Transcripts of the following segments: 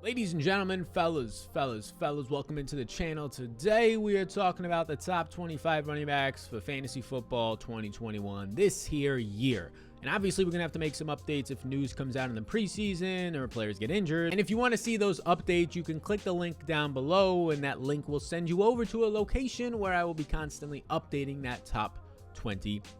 Ladies and gentlemen, fellas, welcome into the channel. Today we are talking about the top 25 running backs for fantasy football 2021 this here year. And obviously we're going to have to make some updates if news comes out in the preseason or players get injured. And if you want to see those updates, you can click the link down below and that link will send you over to a location where I will be constantly updating that top 25.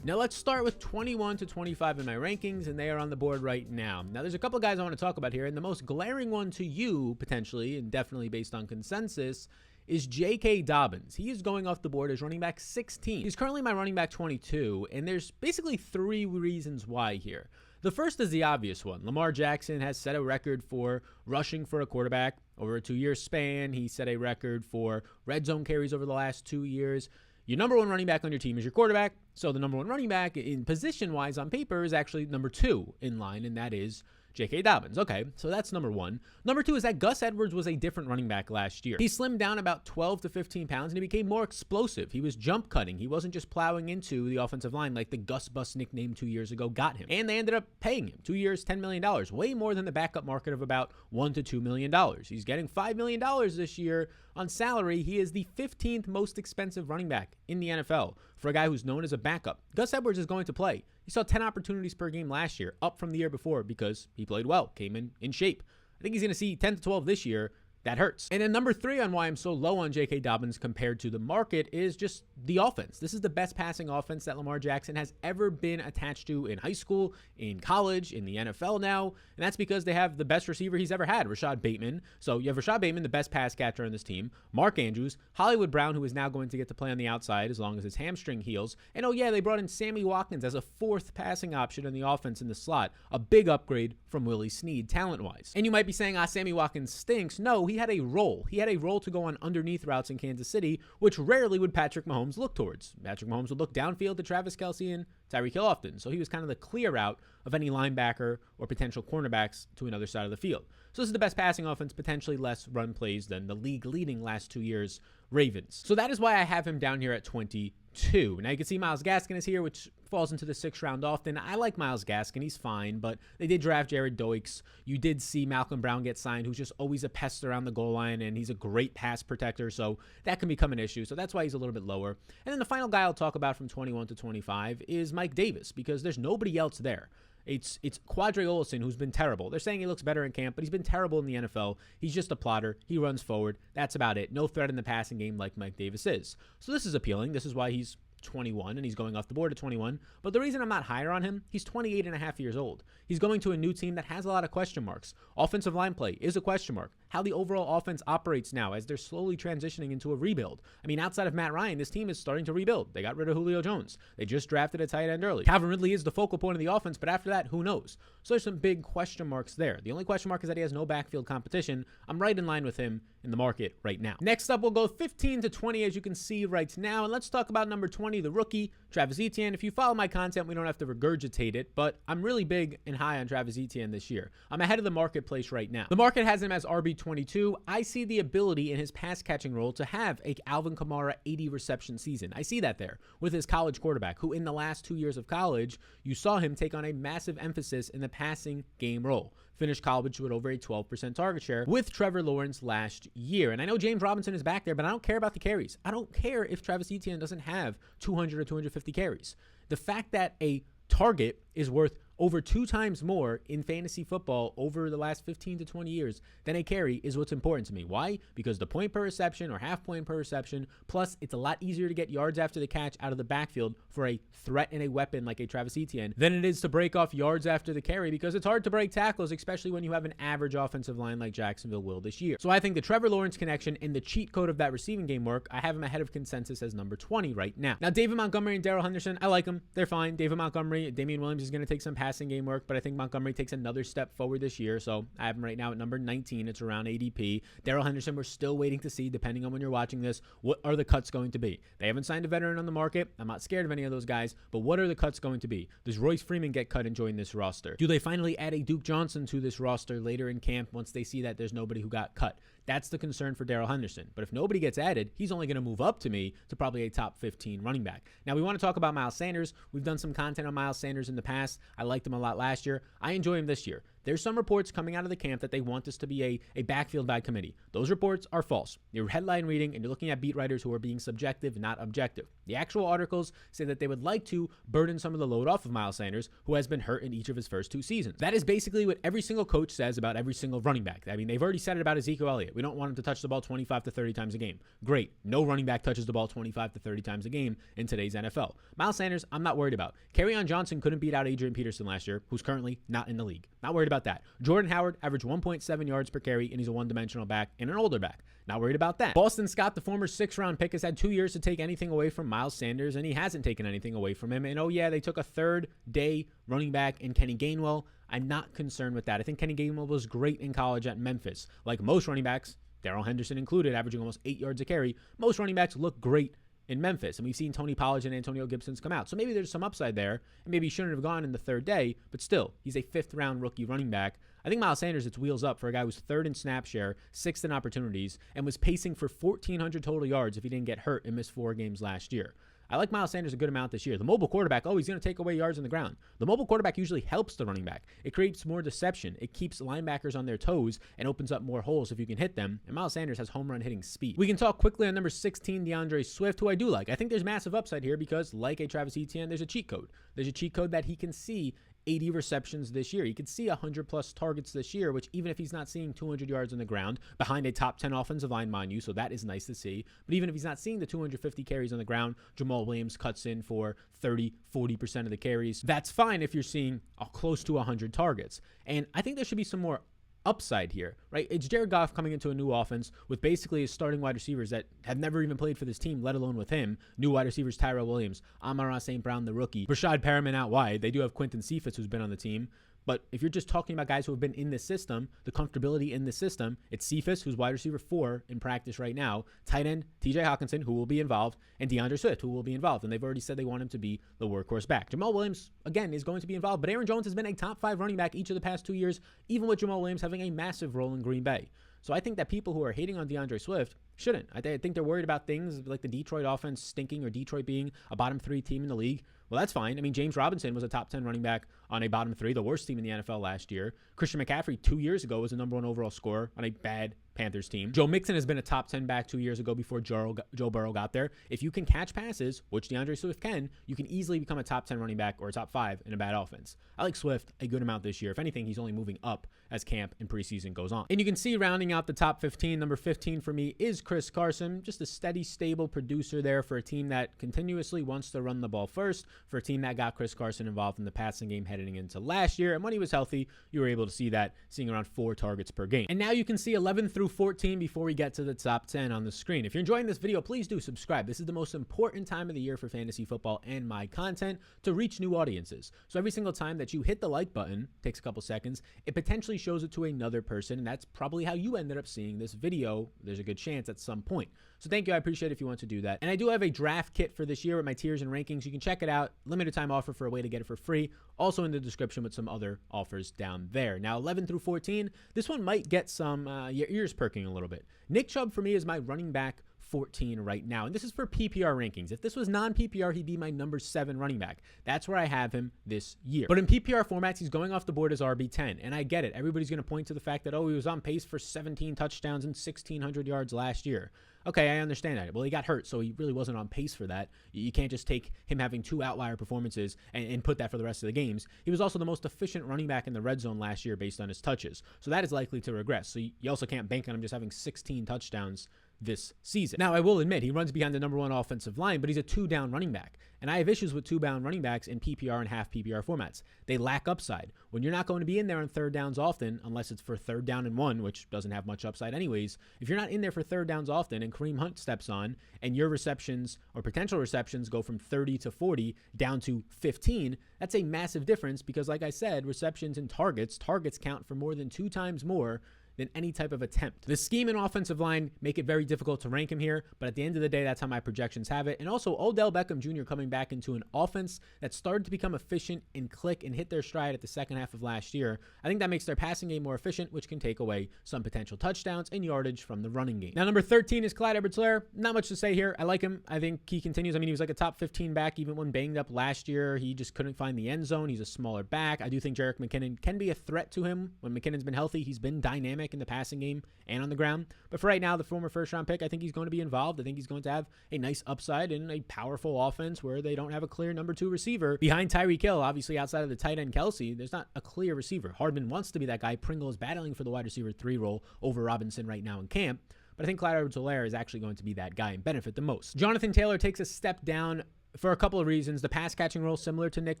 Now let's start with 21 to 25 in my rankings, and they are on the board right now. Now there's a couple of guys I want to talk about here, and the most glaring one to you potentially, and definitely based on consensus, is J.K. Dobbins. He is going off the board as running back 16. He's currently my running back 22, and there's basically three reasons why here. The first is the obvious one. Lamar Jackson has set a record for rushing for a quarterback over a 2-year span. He set a record for red zone carries over the last 2 years. Your number one running back on your team is your quarterback. So the number one running back in position-wise on paper is actually number 2 in line, and that is J.K. Dobbins. Okay, so that's number one. Number 2 is that Gus Edwards was a different running back last year. He slimmed down about 12 to 15 pounds, and he became more explosive. He was jump cutting. He wasn't just plowing into the offensive line like the Gus Bus nickname 2 years ago got him. And they ended up paying him 2 years, $10 million, way more than the backup market of about $1 to $2 million. He's getting $5 million this year on salary. He is the 15th most expensive running back in the NFL for a guy who's known as a backup. Gus Edwards is going to play. He saw 10 opportunities per game last year, up from the year before because he played well, came in shape. I think he's going to see 10 to 12 this year. That hurts. And then number 3 on why I'm so low on J.K. Dobbins compared to the market is just the offense. This is the best passing offense that Lamar Jackson has ever been attached to in high school, in college, in the NFL now. And that's because they have the best receiver he's ever had, Rashad Bateman. So you have Rashad Bateman, the best pass catcher on this team, Mark Andrews, Hollywood Brown, who is now going to get to play on the outside as long as his hamstring heals. And oh yeah, they brought in Sammy Watkins as a 4th passing option in the offense in the slot. A big upgrade from Willie Snead talent-wise. And you might be saying, Sammy Watkins stinks. No, he had a role. He had a role to go on underneath routes in Kansas City, which rarely would Patrick Mahomes look towards. Patrick Mahomes would look downfield to Travis Kelce and Tyreek Hill often. So he was kind of the clear route of any linebacker or potential cornerbacks to another side of the field. So this is the best passing offense, potentially less run plays than the league leading last 2 years Ravens. So that is why I have him down here at 22. Now you can see Myles Gaskin is here, which falls into the 6th round often. I like Myles Gaskin. He's fine, but they did draft Jared Doaks. You did see Malcolm Brown get signed, who's just always a pest around the goal line, and he's a great pass protector, so that can become an issue. So that's why he's a little bit lower. And then the final guy I'll talk about from 21 to 25 is Mike Davis, because there's nobody else there. It's Quadre Olson, who's been terrible. They're saying he looks better in camp, but he's been terrible in the NFL. He's just a plotter. He runs forward. That's about it. No threat in the passing game like Mike Davis is. So this is appealing. This is why he's 21 and he's going off the board at 21. But the reason I'm not higher on him, he's 28 and a half years old. He's going to a new team that has a lot of question marks. Offensive line play is a question mark. How the overall offense operates now as they're slowly transitioning into a rebuild. I mean, outside of Matt Ryan, this team is starting to rebuild. They got rid of Julio Jones. They just drafted a tight end early. Calvin Ridley is the focal point of the offense, but after that, who knows? So there's some big question marks there. The only question mark is that he has no backfield competition. I'm right in line with him in the market right now. Next up, we'll go 15 to 20, as you can see right now. And let's talk about number 20, the rookie, Travis Etienne. If you follow my content, we don't have to regurgitate it, but I'm really big and high on Travis Etienne this year. I'm ahead of the marketplace right now. The market has him as RB22. I see the ability in his pass catching role to have a Alvin Kamara 80 reception season. I see that there with his college quarterback, who in the last 2 years of college, you saw him take on a massive emphasis in the passing game role. Finished college with over a 12% target share with Trevor Lawrence last year. And I know James Robinson is back there, but I don't care about the carries. I don't care if Travis Etienne doesn't have 200 or 250 carries. The fact that a target is worth over 2 times more in fantasy football over the last 15 to 20 years than a carry is what's important to me. Why? Because the point per reception or half point per reception, plus it's a lot easier to get yards after the catch out of the backfield for a threat and a weapon like a Travis Etienne than it is to break off yards after the carry, because it's hard to break tackles, especially when you have an average offensive line like Jacksonville will this year. So I think the Trevor Lawrence connection and the cheat code of that receiving game work, I have him ahead of consensus as number 20 right now. Now, David Montgomery and Darrell Henderson, I like them. They're fine. David Montgomery, Damian Williams is going to take some passing game work, but I think Montgomery takes another step forward this year, so I have him right now at number 19. It's around ADP. Darrell Henderson, we're still waiting to see, depending on when you're watching this, what are the cuts going to be. They haven't signed a veteran on the market. I'm not scared of any of those guys, but what are the cuts going to be? Does Royce Freeman get cut and join this roster? Do they finally add a Duke Johnson to this roster later in camp once they see that there's nobody who got cut? That's the concern for Darrell Henderson. But if nobody gets added, he's only going to move up to me to probably a top 15 running back. Now, we want to talk about Miles Sanders. We've done some content on Miles Sanders in the past. I liked him a lot last year. I enjoy him this year. There's some reports coming out of the camp that they want this to be a backfield by committee. Those reports are false. You're headline reading and you're looking at beat writers who are being subjective, not objective. The actual articles say that they would like to burden some of the load off of Miles Sanders, who has been hurt in each of his first 2 seasons. That is basically what every single coach says about every single running back. I mean, they've already said it about Ezekiel Elliott. We don't want him to touch the ball 25 to 30 times a game. Great. No running back touches the ball 25 to 30 times a game in today's NFL. Miles Sanders, I'm not worried about. Kerryon Johnson couldn't beat out Adrian Peterson last year, who's currently not in the league. Not worried about that. Jordan Howard averaged 1.7 yards per carry, and he's a one-dimensional back and an older back. Not worried about that. Boston Scott, the former 6th-round pick, has had 2 years to take anything away from Miles Sanders, and he hasn't taken anything away from him. And oh yeah, they took a third-day running back in Kenny Gainwell. I'm not concerned with that. I think Kenny Gainwell was great in college at Memphis. Like most running backs, Darrell Henderson included, averaging almost 8 yards a carry. Most running backs look great in Memphis, and we've seen Tony Pollard and Antonio Gibson's come out. So maybe there's some upside there, and maybe he shouldn't have gone in the 3rd day, but still, he's a 5th-round rookie running back. I think Miles Sanders, it's wheels up for a guy who's 3rd in snap share, 6th in opportunities, and was pacing for 1,400 total yards if he didn't get hurt and miss 4 games last year. I like Miles Sanders a good amount this year. The mobile quarterback, he's going to take away yards on the ground. The mobile quarterback usually helps the running back. It creates more deception. It keeps linebackers on their toes and opens up more holes if you can hit them. And Miles Sanders has home run hitting speed. We can talk quickly on number 16, DeAndre Swift, who I do like. I think there's massive upside here because, like a Travis Etienne, there's a cheat code. There's a cheat code that he can see 80 receptions this year. He could see 100-plus targets this year, which even if he's not seeing 200 yards on the ground behind a top 10 offensive line, mind you, so that is nice to see. But even if he's not seeing the 250 carries on the ground, Jamal Williams cuts in for 30, 40% of the carries. That's fine if you're seeing close to 100 targets. And I think there should be some more upside here, right? It's Jared Goff coming into a new offense with basically his starting wide receivers that have never even played for this team, let alone with him. New wide receivers, Tyrell Williams, Amon-Ra St. Brown, the rookie, Rashad Perriman out wide. They do have Quinton Cephas, who's been on the team. But if you're just talking about guys who have been in this system, the comfortability in the system, it's Cephas, who's wide receiver 4 in practice right now, tight end TJ Hawkinson, who will be involved, and DeAndre Swift, who will be involved. And they've already said they want him to be the workhorse back. Jamal Williams, again, is going to be involved, but Aaron Jones has been a top 5 running back each of the past 2 years, even with Jamal Williams having a massive role in Green Bay. So I think that people who are hating on DeAndre Swift shouldn't. I think they're worried about things like the Detroit offense stinking or Detroit being a bottom 3 team in the league. Well, that's fine. I mean, James Robinson was a top 10 running back on a bottom 3, the worst team in the NFL last year. Christian McCaffrey 2 years ago was the number 1 overall scorer on a bad Panthers team. Joe Mixon has been a top 10 back 2 years ago before Joe Burrow got there. If you can catch passes, which DeAndre Swift can, you can easily become a top 10 running back or a top 5 in a bad offense. I like Swift a good amount this year. If anything, he's only moving up as camp and preseason goes on. And you can see rounding out the top 15, number 15 for me is Chris Carson. Just a steady, stable producer there for a team that continuously wants to run the ball first, for a team that got Chris Carson involved in the passing game heading into last year. And when he was healthy, you were able to see that, seeing around 4 targets per game. And now you can see 11 through 14 before we get to the top 10 on the screen. If you're enjoying this video, please do subscribe. This is the most important time of the year for fantasy football and my content to reach new audiences. So every single time that you hit the like button, takes a couple seconds, it potentially shows it to another person, and that's probably how you ended up seeing this video. There's a good chance at some point. So thank you. I appreciate it if you want to do that. And I do have a draft kit for this year with my tiers and rankings. You can check it out. Limited time offer for a way to get it for free. Also in the description with some other offers down there. Now 11 through 14, this one might get some your ears perking a little bit. Nick Chubb for me is my running back 14 right now. And this is for PPR rankings. If this was non-PPR, he'd be my number 7 running back. That's where I have him this year. But in PPR formats, he's going off the board as RB10. And I get it. Everybody's going to point to the fact that, he was on pace for 17 touchdowns and 1,600 yards last year. Okay, I understand that. Well, he got hurt, so he really wasn't on pace for that. You can't just take him having 2 outlier performances and put that for the rest of the games. He was also the most efficient running back in the red zone last year based on his touches. So that is likely to regress. So you also can't bank on him just having 16 touchdowns this season. Now, I will admit, he runs behind the number 1 offensive line, but he's a 2-down running back. And I have issues with 2-down running backs in PPR and half PPR formats. They lack upside. When you're not going to be in there on 3rd downs often, unless it's for 3rd down and 1, which doesn't have much upside anyways, if you're not in there for 3rd downs often and Kareem Hunt steps on and your receptions or potential receptions go from 30 to 40 down to 15, that's a massive difference because, like I said, receptions and targets count for more than 2 times more than any type of attempt. The scheme and offensive line make it very difficult to rank him here, but at the end of the day, that's how my projections have it. And also, Odell Beckham Jr. coming back into an offense that started to become efficient and click and hit their stride at the second half of last year. I think that makes their passing game more efficient, which can take away some potential touchdowns and yardage from the running game. Now, number 13 is Clyde Edwards-Helaire. Not much to say here. I like him. I think he continues. I mean, he was like a top 15 back even when banged up last year. He just couldn't find the end zone. He's a smaller back. I do think Jerick McKinnon can be a threat to him. When McKinnon's been healthy, he's been dynamic in the passing game and on the ground. But for right now, the former first-round pick, I think he's going to be involved. I think he's going to have a nice upside in a powerful offense where they don't have a clear number 2 receiver. Behind Tyreek Hill, obviously outside of the tight end Kelsey, there's not a clear receiver. Hardman wants to be that guy. Pringle is battling for the wide receiver 3 role over Robinson right now in camp. But I think Clyde Edwards-Helaire is actually going to be that guy and benefit the most. Jonathan Taylor takes a step down for a couple of reasons. The pass catching role similar to Nick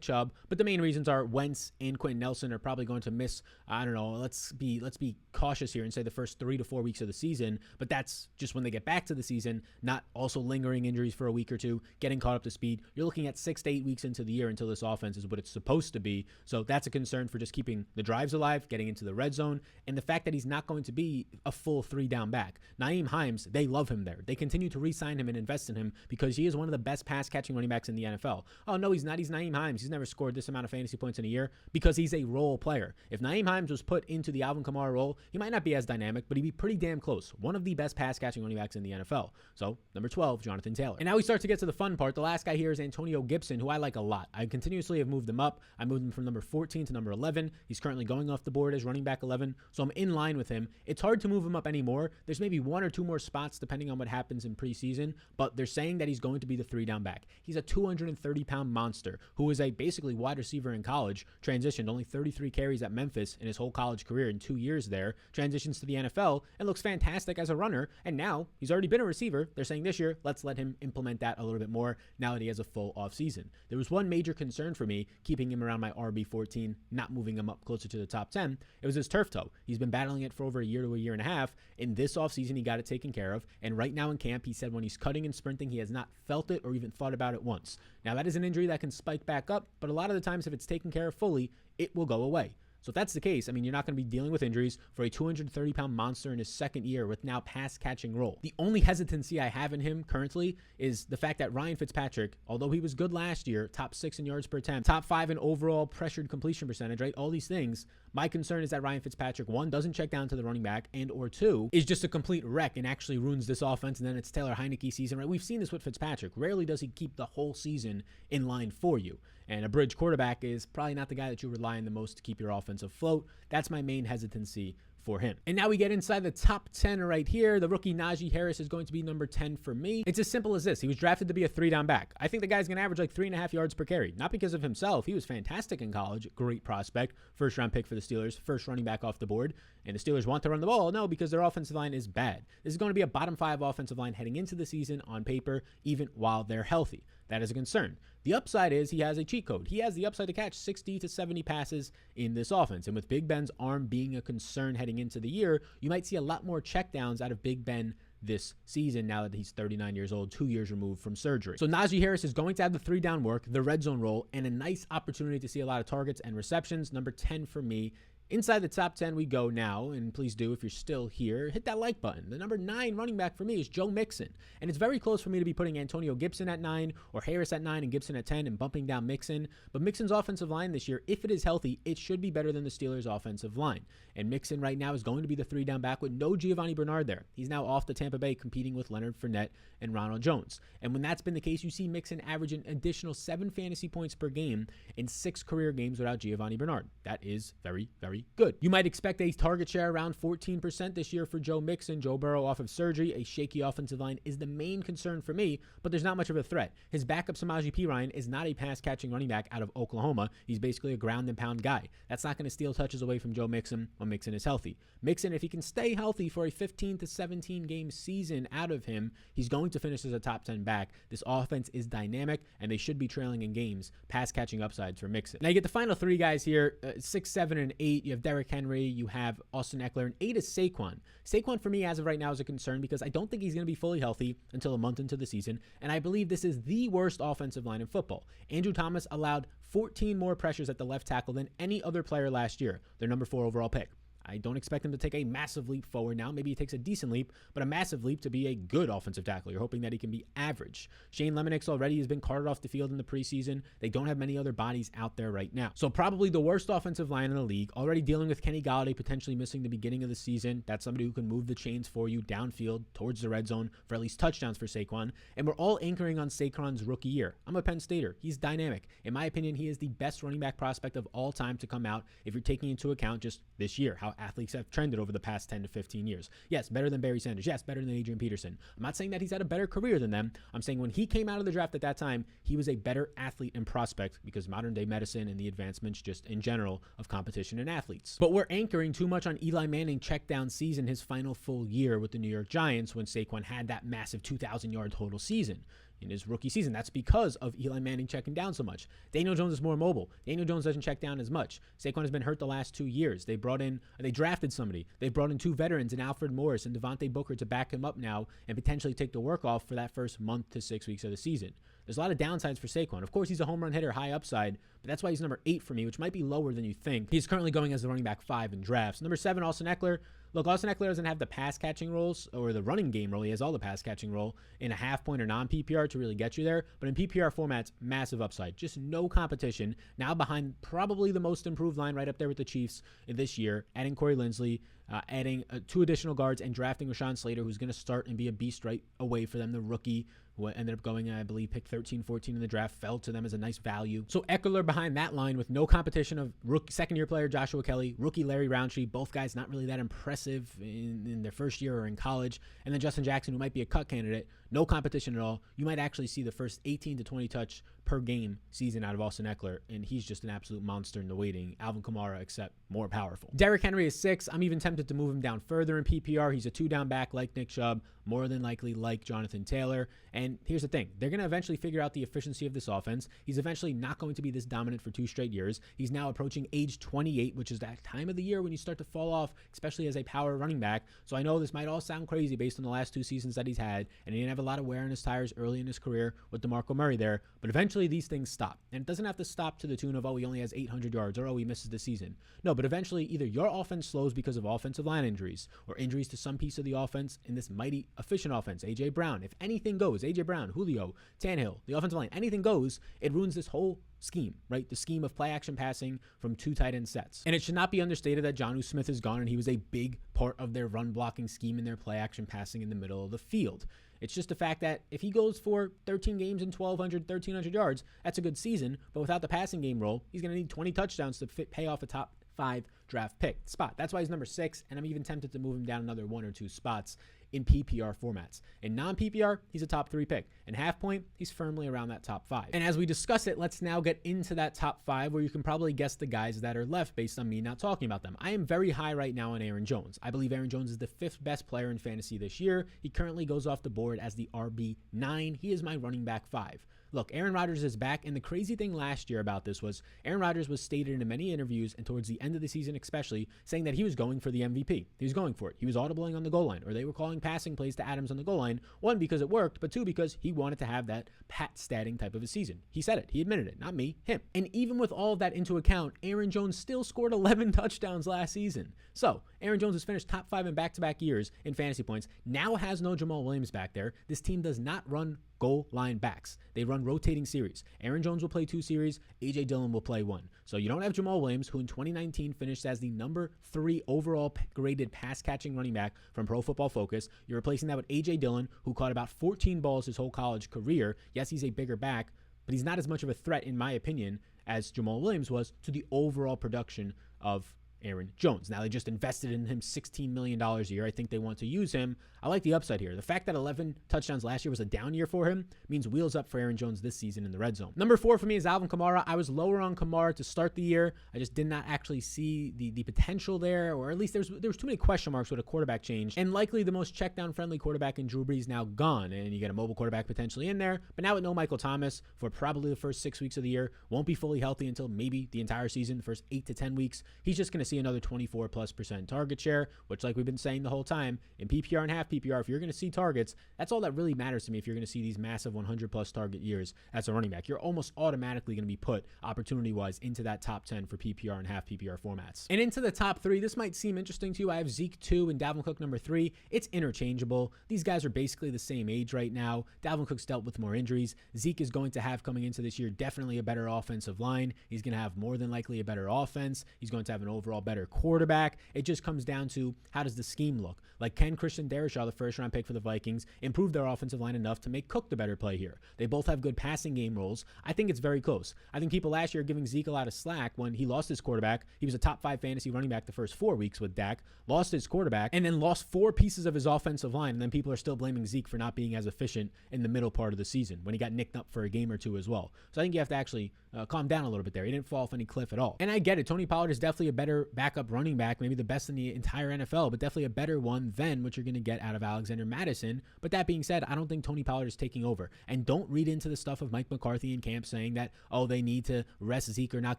Chubb, but the main reasons are Wentz and Quentin Nelson are probably going to miss, I don't know, let's be cautious here and say the first 3 to 4 weeks of the season, but that's just when they get back to the season, not also lingering injuries for a week or two, getting caught up to speed. You're looking at 6 to 8 weeks into the year until this offense is what it's supposed to be. So that's a concern for just keeping the drives alive, getting into the red zone, and the fact that he's not going to be a full 3-down back. Nyheim Hines, they love him there. They continue to re-sign him and invest in him because he is one of the best pass catching running backs in the NFL. Oh, no, he's not. He's Nyheim Hines. He's never scored this amount of fantasy points in a year because he's a role player. If Nyheim Hines was put into the Alvin Kamara role, he might not be as dynamic, but he'd be pretty damn close. One of the best pass catching running backs in the NFL. So, number 12, Jonathan Taylor. And now we start to get to the fun part. The last guy here is Antonio Gibson, who I like a lot. I continuously have moved him up. I moved him from number 14 to number 11. He's currently going off the board as running back 11, so I'm in line with him. It's hard to move him up anymore. There's maybe 1 or 2 more spots depending on what happens in preseason, but they're saying that he's going to be the 3-down back. He's a 230-pound monster who is a basically wide receiver in college, transitioned only 33 carries at Memphis in his whole college career in 2 years there, transitions to the NFL and looks fantastic as a runner, and now he's already been a receiver. They're saying this year, let's let him implement that a little bit more now that he has a full offseason. There was one major concern for me keeping him around my RB14, not moving him up closer to the top 10. It was his turf toe. He's been battling it for over a year to a year and a half. In this offseason, he got it taken care of, and right now in camp, he said when he's cutting and sprinting, he has not felt it or even thought about it once. Now, that is an injury that can spike back up, but a lot of the times if it's taken care of fully, it will go away. So if that's the case, I mean, you're not going to be dealing with injuries for a 230-pound monster in his second year with now pass-catching role. The only hesitancy I have in him currently is the fact that Ryan Fitzpatrick, although he was good last year, top 6 in yards per attempt, top 5 in overall pressured completion percentage, right? All these things. My concern is that Ryan Fitzpatrick, 1, doesn't check down to the running back, and or 2, is just a complete wreck and actually ruins this offense, and then it's Taylor Heineke season, right? We've seen this with Fitzpatrick. Rarely does he keep the whole season in line for you. And a bridge quarterback is probably not the guy that you rely on the most to keep your offense afloat. That's my main hesitancy for him. And now we get inside the top 10 right here. The rookie Najee Harris is going to be number 10 for me. It's as simple as this. He was drafted to be a 3-down back. I think the guy's going to average like 3.5 yards per carry. Not because of himself. He was fantastic in college. Great prospect. First round pick for the Steelers. First running back off the board. And the Steelers want to run the ball? No, because their offensive line is bad. This is going to be a bottom 5 offensive line heading into the season on paper, even while they're healthy. That is a concern. The upside is he has a cheat code. He has the upside to catch 60 to 70 passes in this offense. And with Big Ben's arm being a concern heading into the year, you might see a lot more checkdowns out of Big Ben this season now that he's 39 years old, 2 years removed from surgery. So Najee Harris is going to have the 3-down work, the red zone role, and a nice opportunity to see a lot of targets and receptions. Number 10 for me. Inside the top 10 we go now, and please do, if you're still here, hit that like button. The number 9 running back for me is Joe Mixon, and it's very close for me to be putting Antonio Gibson at 9 or Harris at 9 and Gibson at 10 and bumping down Mixon. But Mixon's offensive line this year, if it is healthy, it should be better than the Steelers' offensive line. And Mixon right now is going to be the 3-down back with no Giovanni Bernard there. He's now off to Tampa Bay competing with Leonard Fournette and Ronald Jones. And when that's been the case, you see Mixon average an additional 7 fantasy points per game in 6 career games without Giovanni Bernard. That is very, very good. You might expect a target share around 14% this year for Joe Mixon. Joe Burrow off of surgery. A shaky offensive line is the main concern for me, but there's not much of a threat. His backup Samaje Perine is not a pass-catching running back out of Oklahoma. He's basically a ground-and-pound guy. That's not going to steal touches away from Joe Mixon when Mixon is healthy. Mixon, if he can stay healthy for a 15 to 17 game season out of him, he's going to finish as a top 10 back. This offense is dynamic, and they should be trailing in games. Pass-catching upsides for Mixon. Now you get the final 3 guys here, 6, 7, and 8. You have Derrick Henry, you have Austin Eckler, and 8 is Saquon. Saquon for me as of right now is a concern because I don't think he's going to be fully healthy until a month into the season, and I believe this is the worst offensive line in football. Andrew Thomas allowed 14 more pressures at the left tackle than any other player last year, their number 4 overall pick. I don't expect him to take a massive leap forward now. Maybe he takes a decent leap, but a massive leap to be a good offensive tackle. You're hoping that he can be average. Shane Lemonix already has been carted off the field in the preseason. They don't have many other bodies out there right now. So probably the worst offensive line in the league, already dealing with Kenny Golladay potentially missing the beginning of the season. That's somebody who can move the chains for you downfield towards the red zone for at least touchdowns for Saquon. And we're all anchoring on Saquon's rookie year. I'm a Penn Stater. He's dynamic. In my opinion, he is the best running back prospect of all time to come out if you're taking into account just this year, how athletes have trended over the past 10 to 15 years. Yes, better than Barry Sanders. Yes, better than Adrian Peterson. I'm not saying that he's had a better career than them. I'm saying when he came out of the draft at that time, he was a better athlete and prospect because modern day medicine and the advancements just in general of competition and athletes. But we're anchoring too much on Eli Manning check down season, his final full year with the New York Giants when Saquon had that massive 2,000 yard total season in his rookie season. That's because of Eli Manning checking down so much. Daniel Jones is more mobile. Daniel Jones doesn't check down as much. Saquon has been hurt the last 2 years. They drafted somebody. They brought in 2 veterans in Alfred Morris and Devontae Booker to back him up now and potentially take the work off for that first month to 6 weeks of the season. There's a lot of downsides for Saquon. Of course, he's a home run hitter, high upside, but that's why he's number 8 for me, which might be lower than you think. He's currently going as the running back 5 in drafts. Number 7, Austin Eckler. Look, Austin Eckler doesn't have the pass catching roles or the running game role. He has all the pass catching role in a half point or non-PPR to really get you there. But in PPR formats, massive upside. Just no competition. Now behind probably the most improved line right up there with the Chiefs this year, adding Corey Linsley, adding 2 additional guards and drafting Rashawn Slater, who's going to start and be a beast right away for them, the rookie who ended up going, I believe, pick 13, 14 in the draft, fell to them as a nice value. So Eckler behind that line with no competition of second-year player Joshua Kelly, rookie Larry Roundtree, both guys not really that impressive in their first year or in college, and then Justin Jackson, who might be a cut candidate, no competition at all. You might actually see the first 18 to 20 touch per game season out of Austin Eckler, and he's just an absolute monster in the waiting. Alvin Kamara, except more powerful. Derrick Henry is 6. I'm even tempted to move him down further in PPR. He's a 2-down back like Nick Chubb, more than likely like Jonathan Taylor. And here's the thing. They're going to eventually figure out the efficiency of this offense. He's eventually not going to be this dominant for 2 straight years. He's now approaching age 28, which is that time of the year when you start to fall off, especially as a power running back. So I know this might all sound crazy based on the last 2 seasons that he's had, and he didn't have a lot of wear on his tires early in his career with DeMarco Murray there, but eventually these things stop. And it doesn't have to stop to the tune of, oh, he only has 800 yards, or oh, he misses the season. No, but eventually either your offense slows because of offensive line injuries, or injuries to some piece of the offense in this mighty efficient offense. A.J. Brown, if anything goes, A.J. Brown, Julio, Tannehill, the offensive line, anything goes, it ruins this whole scheme, right? The scheme of play action passing from 2 tight end sets. And it should not be understated that Jonnu Smith is gone, and he was a big part of their run blocking scheme and their play action passing in the middle of the field. It's just the fact that if he goes for 13 games and 1,300 yards, that's a good season. But without the passing game role, he's going to need 20 touchdowns to pay off a top 5 draft pick spot. That's why he's number 6, and I'm even tempted to move him down another 1 or 2 spots in PPR formats. In non-PPR, he's a top 3 pick. In half point, he's firmly around that top 5. And as we discuss it, let's now get into that top 5 where you can probably guess the guys that are left based on me not talking about them. I am very high right now on Aaron Jones. I believe Aaron Jones is the 5th best player in fantasy this year. He currently goes off the board as the RB9. He is my running back 5. Look, Aaron Rodgers is back, and the crazy thing last year about this was Aaron Rodgers was stated in many interviews, and towards the end of the season especially, saying that he was going for the MVP. He was going for it. He was audibling on the goal line, or they were calling passing plays to Adams on the goal line, 1, because it worked, but 2, because he wanted to have that pat-statting type of a season. He said it. He admitted it. Not me. Him. And even with all of that into account, Aaron Jones still scored 11 touchdowns last season. So, Aaron Jones has finished top 5 in back-to-back years in fantasy points, now has no Jamal Williams back there. This team does not run goal line backs. They run rotating series. Aaron Jones will play 2 series. A.J. Dillon will play 1. So you don't have Jamal Williams, who in 2019 finished as the number 3 overall graded pass-catching running back from Pro Football Focus. You're replacing that with A.J. Dillon, who caught about 14 balls his whole college career. Yes, he's a bigger back, but he's not as much of a threat, in my opinion, as Jamal Williams was to the overall production of Aaron Jones. Now, they just invested in him $16 million a year. I think they want to use him. I like the upside here. The fact that 11 touchdowns last year was a down year for him means wheels up for Aaron Jones this season in the red zone. Number 4 for me is Alvin Kamara. I was lower on Kamara to start the year. I just did not actually see the potential there, or at least there was too many question marks with a quarterback change. And likely the most check-down friendly quarterback in Drew Brees now gone, and you get a mobile quarterback potentially in there. But now with no Michael Thomas for probably the first 6 weeks of the year, won't be fully healthy until maybe the entire season, the first 8 to 10 weeks. He's just going to see another 24+% target share, which, like we've been saying the whole time, in PPR and half PPR, if you're going to see targets, that's all that really matters to me. If you're going to see these massive 100+ target years as a running back, you're almost automatically going to be put opportunity-wise into that top 10 for PPR and half PPR formats. And into the top 3, this might seem interesting to you. I have Zeke 2 and Dalvin Cook number 3. It's interchangeable. These guys are basically the same age right now. Dalvin Cook's dealt with more injuries. Zeke is going to have, coming into this year, definitely a better offensive line. He's going to have more than likely a better offense. He's going to have an overall better quarterback. It just comes down to, how does the scheme look? Like, can Christian Darrisaw, the first-round pick for the Vikings, improve their offensive line enough to make Cook the better play here? They both have good passing game roles. I think it's very close. I think people last year are giving Zeke a lot of slack when he lost his quarterback. He was a top 5 fantasy running back the first 4 weeks with Dak, lost his quarterback, and then lost 4 pieces of his offensive line, and then people are still blaming Zeke for not being as efficient in the middle part of the season when he got nicked up for a game or 2 as well. So I think you have to actually calm down a little bit there. He didn't fall off any cliff at all. And I get it. Tony Pollard is definitely a better backup running back, maybe the best in the entire NFL, but definitely a better one than what you're going to get out of Alexander Mattison. But that being said, I don't think Tony Pollard is taking over. And don't read into the stuff of Mike McCarthy and camp saying that, oh, they need to rest Zeke or not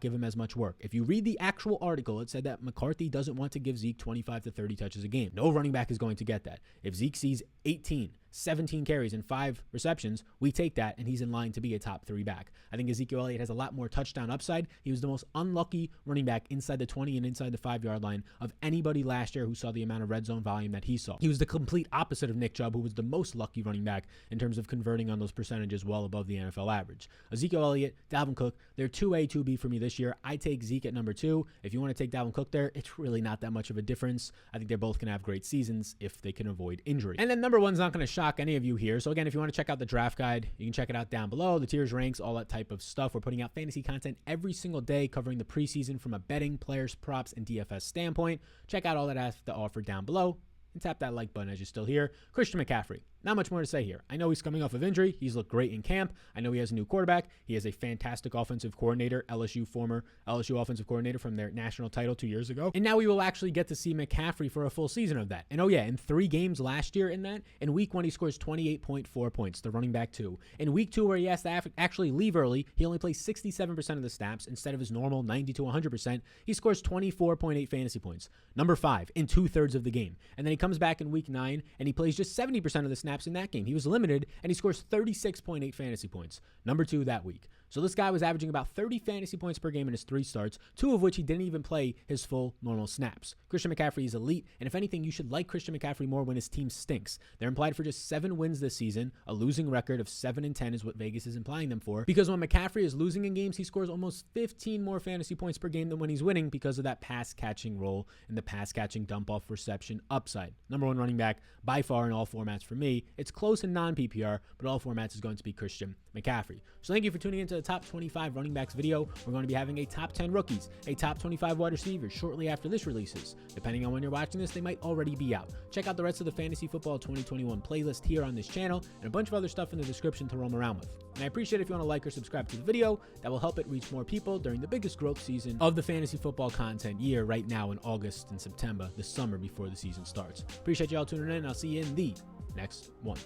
give him as much work. If you read the actual article, it said that McCarthy doesn't want to give Zeke 25 to 30 touches a game. No running back is going to get that. If Zeke sees 18, 17 carries and 5 receptions, we take that, and he's in line to be a top 3 back. I think Ezekiel Elliott has a lot more touchdown upside. He was the most unlucky running back inside the 20 and inside the 5-yard line of anybody last year who saw the amount of red zone volume that he saw. He was the complete opposite of Nick Chubb, who was the most lucky running back in terms of converting on those percentages well above the NFL average. Ezekiel Elliott, Dalvin Cook, they're 2A, 2B for me this year. I take Zeke at number 2. If you want to take Dalvin Cook there, it's really not that much of a difference. I think they're both going to have great seasons if they can avoid injury. And then number 1's not going to shock any of you here. So again, if you want to check out the draft guide, you can check it out down below. The tiers, ranks, all that type of stuff. We're putting out fantasy content every single day covering the preseason from a betting, players, props, and DFS standpoint. Check out all that I have to offer down below and tap that like button as you're still here. Christian McCaffrey. Not much more to say here. I know he's coming off of injury. He's looked great in camp. I know he has a new quarterback. He has a fantastic offensive coordinator, former LSU offensive coordinator from their national title 2 years ago. And now we will actually get to see McCaffrey for a full season of that. And oh yeah, in 3 games last year in week 1, he scores 28.4 points, the running back 2. In week 2, where he has to actually leave early, he only plays 67% of the snaps instead of his normal 90 to 100%. He scores 24.8 fantasy points. Number 5 in 2/3 of the game. And then he comes back in week 9 and he plays just 70% of the snaps in that game. He was limited and he scores 36.8 fantasy points. Number 2 that week. So this guy was averaging about 30 fantasy points per game in his 3 starts, 2 of which he didn't even play his full normal snaps. Christian McCaffrey is elite, and if anything, you should like Christian McCaffrey more when his team stinks. They're implied for just 7 wins this season. A losing record of 7-10 is what Vegas is implying them for, because when McCaffrey is losing in games, he scores almost 15 more fantasy points per game than when he's winning because of that pass-catching role and the pass-catching dump-off reception upside. Number 1 running back by far in all formats for me. It's close in non-PPR, but all formats is going to be Christian McCaffrey. So thank you for tuning into the top 25 running backs video. We're going to be having a top 10 rookies, a top 25 wide receivers shortly after this releases. Depending on when you're watching this, they might already be out. Check out the rest of the Fantasy Football 2021 playlist here on this channel and a bunch of other stuff in the description to roam around with. And I appreciate it if you want to like or subscribe to the video. That will help it reach more people during the biggest growth season of the fantasy football content year right now in August and September, the summer before the season starts. Appreciate y'all tuning in, and I'll see you in the next one.